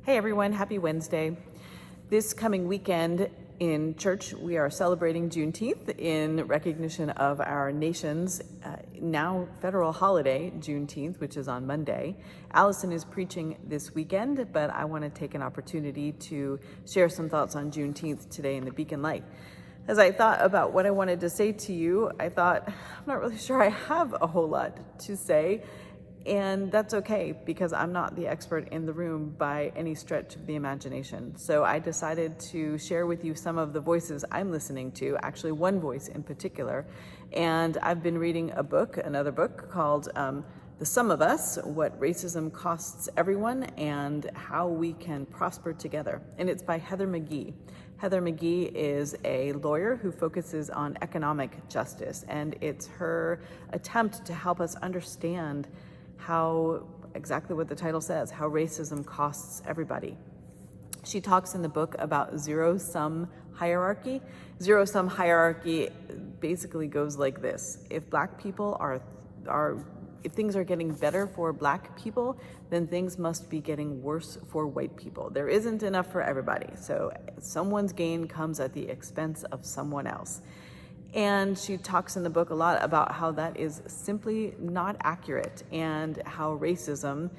Hey everyone, happy Wednesday. This coming weekend in church, we are celebrating Juneteenth in recognition of our nation's now federal holiday, Juneteenth, which is on Monday. Allison is preaching this weekend, but I want to take an opportunity to share some thoughts on Juneteenth today in the Beacon Light. As I thought about what I wanted to say to you, I thought, I'm not really sure I have a whole lot to say. And that's okay, because I'm not the expert in the room by any stretch of the imagination. So I decided to share with you some of the voices I'm listening to, actually one voice in particular. And I've been reading another book called The Sum of Us, What Racism Costs Everyone and How We Can Prosper Together. And it's by Heather McGhee. Heather McGhee is a lawyer who focuses on economic justice, and it's her attempt to help us understand how, exactly what the title says, how racism costs everybody. She talks in the book about zero-sum hierarchy. Zero-sum hierarchy basically goes like this. If black people if things are getting better for black people, then things must be getting worse for white people. There isn't enough for everybody. So someone's gain comes at the expense of someone else. And she talks in the book a lot about how that is simply not accurate and how racism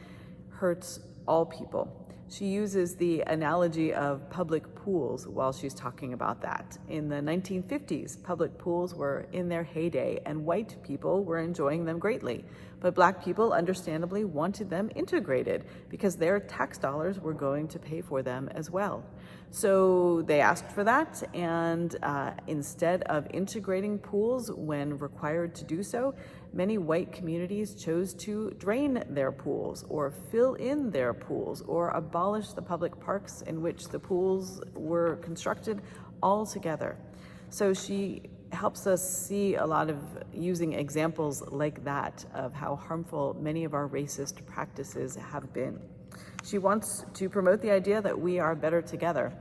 hurts all people. She uses the analogy of public pools while she's talking about that. In the 1950s, public pools were in their heyday and white people were enjoying them greatly. But black people understandably wanted them integrated because their tax dollars were going to pay for them as well. So they asked for that, and instead of integrating pools when required to do so, many white communities chose to drain their pools or fill in their pools or abolish the public parks in which the pools were constructed altogether. So she helps us see a lot of using examples like that of how harmful many of our racist practices have been. She wants to promote the idea that we are better together.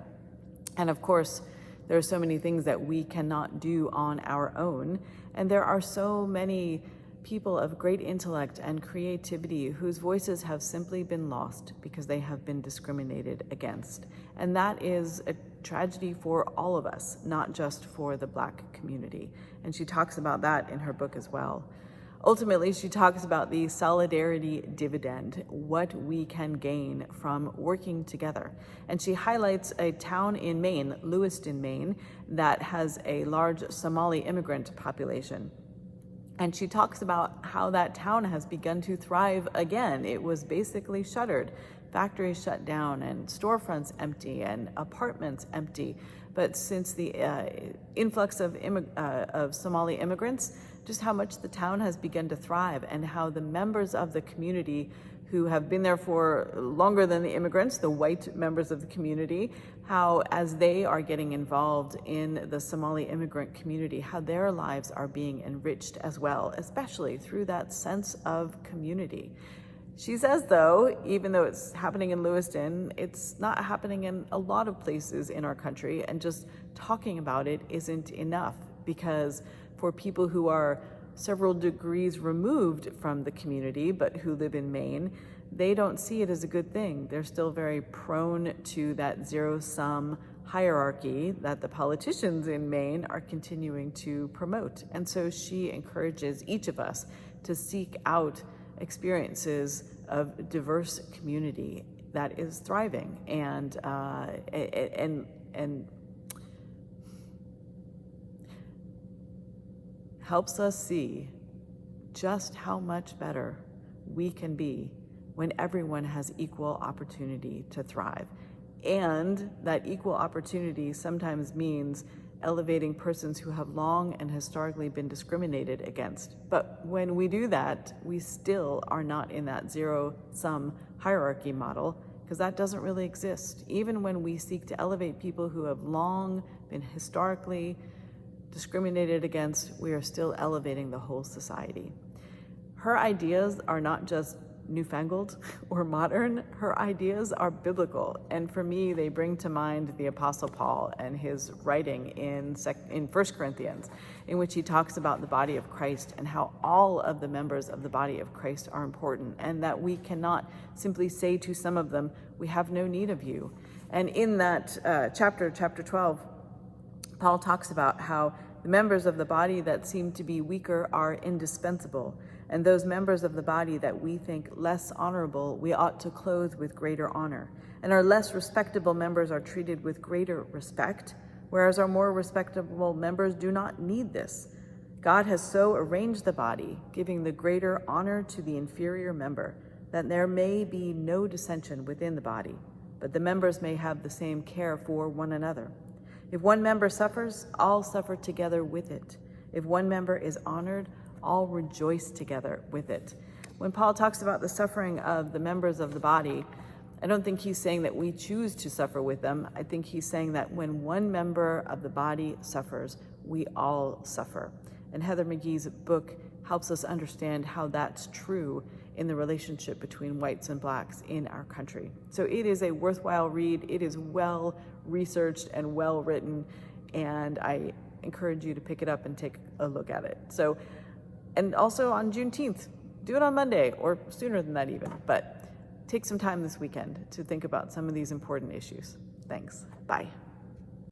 And of course, there are so many things that we cannot do on our own. And there are so many people of great intellect and creativity whose voices have simply been lost because they have been discriminated against. And that is a tragedy for all of us, not just for the black community. And she talks about that in her book as well. Ultimately, she talks about the solidarity dividend, what we can gain from working together. And she highlights a town in Maine, Lewiston, Maine, that has a large Somali immigrant population. And she talks about how that town has begun to thrive again. It was basically shuttered. Factories shut down and storefronts empty and apartments empty. But since the influx of Somali immigrants, just how much the town has begun to thrive and how the members of the community who have been there for longer than the immigrants, the white members of the community, how as they are getting involved in the Somali immigrant community, how their lives are being enriched as well, especially through that sense of community. She says, though, even though it's happening in Lewiston, it's not happening in a lot of places in our country, and just talking about it isn't enough, because for people who are several degrees removed from the community but who live in Maine, they don't see it as a good thing. They're still very prone to that zero-sum hierarchy that the politicians in Maine are continuing to promote. And so she encourages each of us to seek out experiences of diverse community that is thriving and helps us see just how much better we can be when everyone has equal opportunity to thrive. And that equal opportunity sometimes means elevating persons who have long and historically been discriminated against. But when we do that, we still are not in that zero-sum hierarchy model, because that doesn't really exist. Even when we seek to elevate people who have long been historically discriminated against, we are still elevating the whole society. Her ideas are not just newfangled or modern. Her ideas are biblical. And for me, they bring to mind the Apostle Paul and his writing in 1 Corinthians, in which he talks about the body of Christ and how all of the members of the body of Christ are important, and that we cannot simply say to some of them, we have no need of you. And in that chapter 12, Paul talks about how the members of the body that seem to be weaker are indispensable, and those members of the body that we think less honorable, we ought to clothe with greater honor. And our less respectable members are treated with greater respect, whereas our more respectable members do not need this. God has so arranged the body, giving the greater honor to the inferior member, that there may be no dissension within the body, but the members may have the same care for one another. If one member suffers, all suffer together with it. If one member is honored, all rejoice together with it. When Paul talks about the suffering of the members of the body, I don't think he's saying that we choose to suffer with them. I think he's saying that when one member of the body suffers, we all suffer. And Heather McGhee's book helps us understand how that's true in the relationship between whites and blacks in our country. So it is a worthwhile read. It is well researched and well written, and I encourage you to pick it up and take a look at it. So, and also on Juneteenth, do it on Monday or sooner than that even, but take some time this weekend to think about some of these important issues. Thanks. Bye.